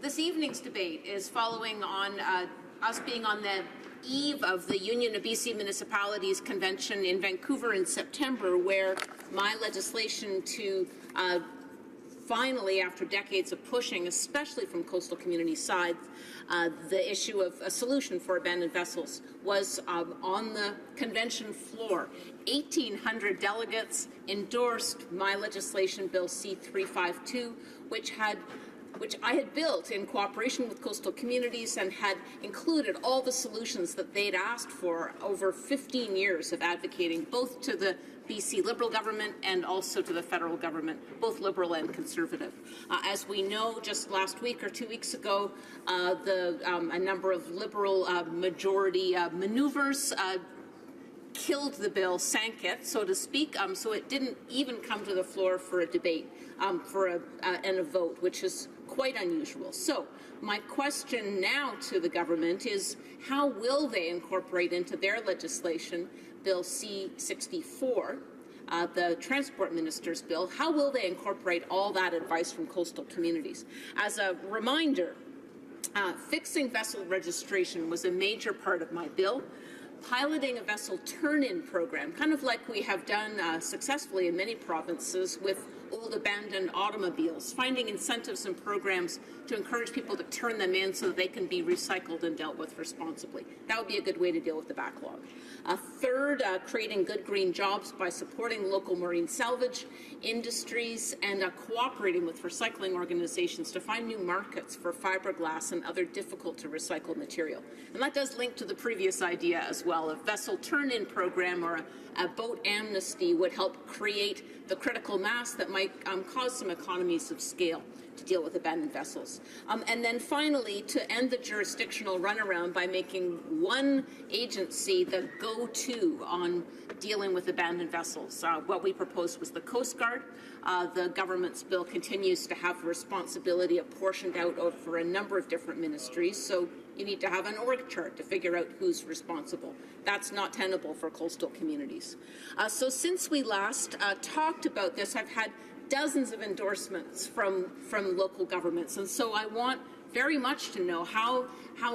this evening's debate is following on us being on the eve of the Union of BC Municipalities Convention in Vancouver in September, where my legislation to finally, after decades of pushing, especially from coastal community sides, the issue of a solution for abandoned vessels was on the convention floor. 1,800 delegates endorsed my legislation, Bill C-352, which I had built in cooperation with coastal communities and had included all the solutions that they'd asked for over 15 years of advocating, both to the BC Liberal government and also to the federal government, both Liberal and Conservative. As we know, just last week or 2 weeks ago, a number of Liberal majority maneuvers killed the bill, sank it, so to speak, so it didn't even come to the floor for a debate and a vote, which is quite unusual. So my question now to the government is, how will they incorporate into their legislation Bill C-64, the Transport Minister's bill? How will they incorporate all that advice from coastal communities? As a reminder, fixing vessel registration was a major part of my bill. Piloting a vessel turn-in program, kind of like we have done successfully in many provinces with old abandoned automobiles, finding incentives and programs to encourage people to turn them in so that they can be recycled and dealt with responsibly. That would be a good way to deal with the backlog. Third, creating good green jobs by supporting local marine salvage industries and cooperating with recycling organizations to find new markets for fiberglass and other difficult to recycle material. And that does link to the previous idea as well. A vessel turn-in program or a boat amnesty would help create the critical mass that might cause some economies of scale to deal with abandoned vessels. And then finally, to end the jurisdictional runaround by making one agency the go-to on dealing with abandoned vessels. What we proposed was the Coast Guard. The government's bill continues to have responsibility apportioned out over a number of different ministries, so you need to have an org chart to figure out who's responsible. That's not tenable for coastal communities. So since we last talked about this, I've had dozens of endorsements from local governments, and so I want very much to know how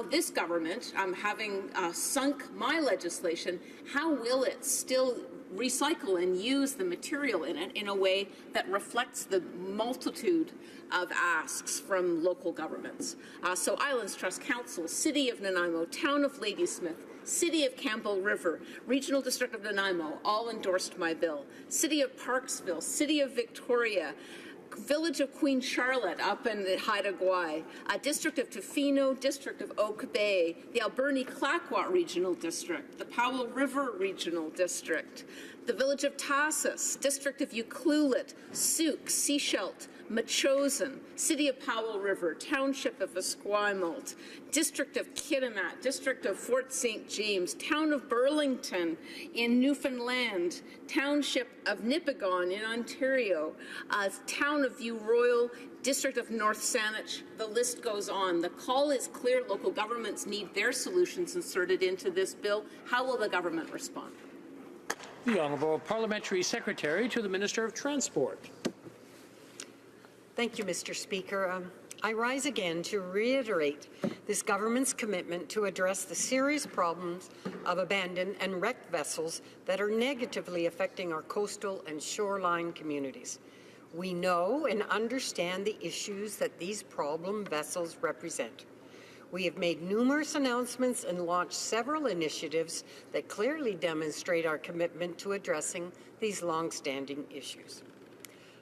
this government, having sunk my legislation, how will it still recycle and use the material in it in a way that reflects the multitude of asks from local governments. So Islands Trust Council, City of Nanaimo, Town of Ladysmith, City of Campbell River, Regional District of Nanaimo, all endorsed my bill. City of Parksville, City of Victoria, Village of Queen Charlotte up in Haida Gwaii, District of Tofino, District of Oak Bay, the Alberni-Clayoquot Regional District, the Powell River Regional District, the Village of Tassus, District of Ucluelet, Souk, Sechelt, Metchosin, City of Powell River, Township of Esquimalt, District of Kitimat, District of Fort St. James, Town of Burlington in Newfoundland, Township of Nipigon in Ontario, Town of View Royal, District of North Saanich, the list goes on. The call is clear. Local governments need their solutions inserted into this bill. How will the government respond? The Honourable Parliamentary Secretary to the Minister of Transport. Thank you, Mr. Speaker. I rise again to reiterate this government's commitment to address the serious problems of abandoned and wrecked vessels that are negatively affecting our coastal and shoreline communities. We know and understand the issues that these problem vessels represent. We have made numerous announcements and launched several initiatives that clearly demonstrate our commitment to addressing these long-standing issues.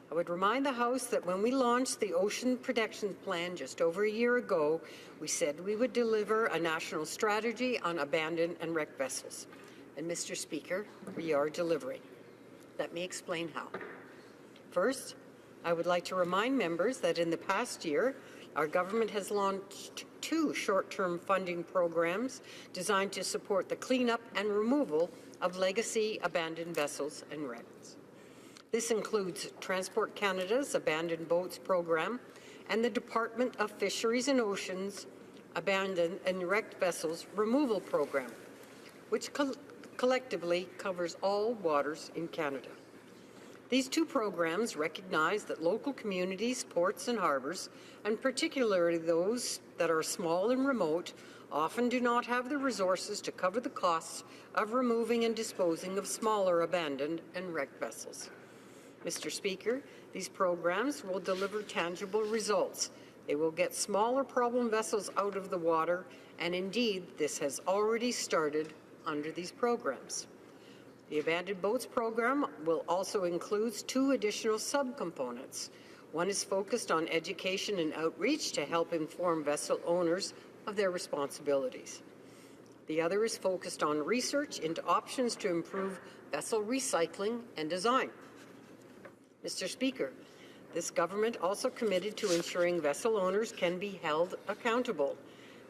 I would remind the House that when we launched the Ocean Protection Plan just over a year ago, we said we would deliver a national strategy on abandoned and wrecked vessels. And Mr. Speaker, we are delivering. Let me explain how. First, I would like to remind members that in the past year, our government has launched 2 short-term funding programs designed to support the cleanup and removal of legacy abandoned vessels and wrecks. This includes Transport Canada's Abandoned Boats Program and the Department of Fisheries and Oceans Abandoned and Wrecked Vessels Removal Program, which collectively covers all waters in Canada. These two programs recognize that local communities, ports and harbors, and particularly those that are small and remote, often do not have the resources to cover the costs of removing and disposing of smaller abandoned and wrecked vessels. Mr. Speaker, these programs will deliver tangible results. They will get smaller problem vessels out of the water, and indeed, this has already started under these programs. The Abandoned Boats program will also include two additional subcomponents. One is focused on education and outreach to help inform vessel owners of their responsibilities. The other is focused on research into options to improve vessel recycling and design. Mr. Speaker, this government also committed to ensuring vessel owners can be held accountable.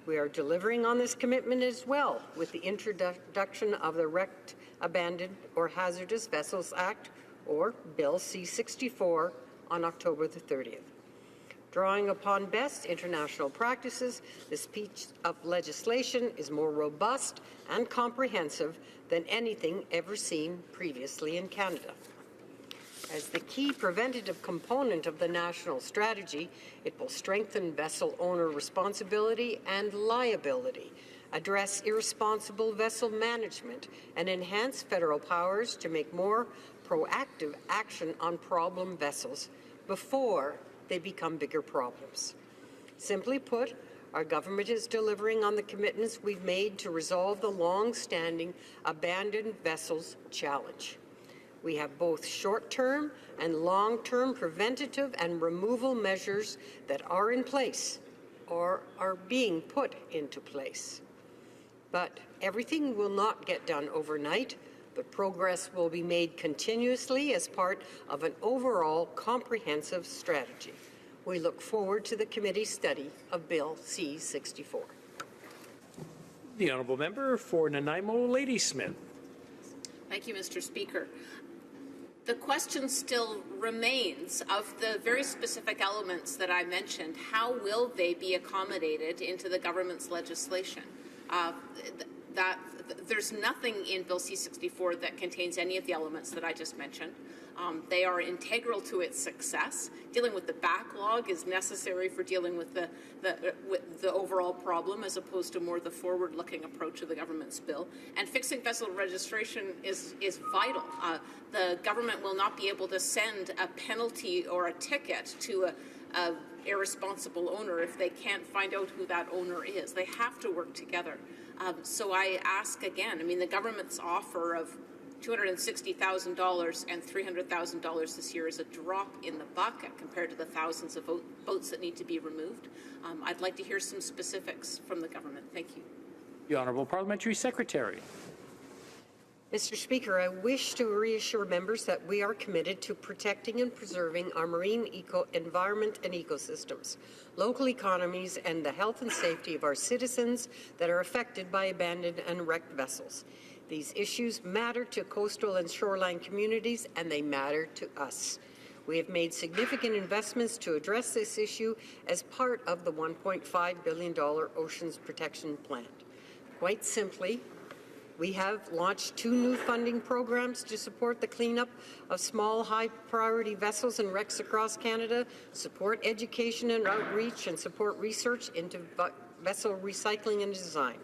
We are delivering on this commitment as well with the introduction of the Wrecked, Abandoned, or Hazardous Vessels Act, or Bill C-64, on October the 30th. Drawing upon best international practices, this piece of legislation is more robust and comprehensive than anything ever seen previously in Canada. As the key preventative component of the national strategy, it will strengthen vessel owner responsibility and liability, address irresponsible vessel management, and enhance federal powers to make more proactive action on problem vessels before they become bigger problems. Simply put, our government is delivering on the commitments we've made to resolve the long-standing abandoned vessels challenge. We have both short-term and long-term preventative and removal measures that are in place or are being put into place. But everything will not get done overnight, but progress will be made continuously as part of an overall comprehensive strategy. We look forward to the committee's study of Bill C-64. The honourable member for Nanaimo Ladysmith. Thank you, Mr. Speaker. The question still remains of the very specific elements that I mentioned. How will they be accommodated into the government's legislation? There's nothing in Bill C-64 that contains any of the elements that I just mentioned. They are integral to its success. Dealing with the backlog is necessary for dealing with the overall problem, as opposed to more the forward-looking approach of the government's bill. And fixing vessel registration is vital. The government will not be able to send a penalty or a ticket to a irresponsible owner if they can't find out who that owner is. They have to work together. So I ask again, I mean, the government's offer of $260,000 and $300,000 this year is a drop in the bucket compared to the thousands of boats that need to be removed. I'd like to hear some specifics from the government. Thank you. The Honourable Parliamentary Secretary. Mr. Speaker, I wish to reassure members that we are committed to protecting and preserving our marine environment and ecosystems, local economies, and the health and safety of our citizens that are affected by abandoned and wrecked vessels. These issues matter to coastal and shoreline communities, and they matter to us. We have made significant investments to address this issue as part of the $1.5 billion Oceans Protection Plan. Quite simply, we have launched 2 new funding programs to support the cleanup of small, high-priority vessels and wrecks across Canada, support education and outreach, and support research into vessel recycling and design.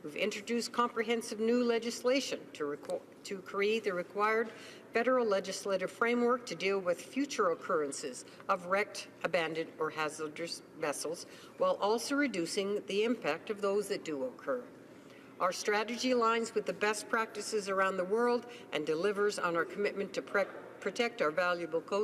We've introduced comprehensive new legislation to create the required federal legislative framework to deal with future occurrences of wrecked, abandoned, or hazardous vessels, while also reducing the impact of those that do occur. Our strategy aligns with the best practices around the world and delivers on our commitment to protect our valuable coast.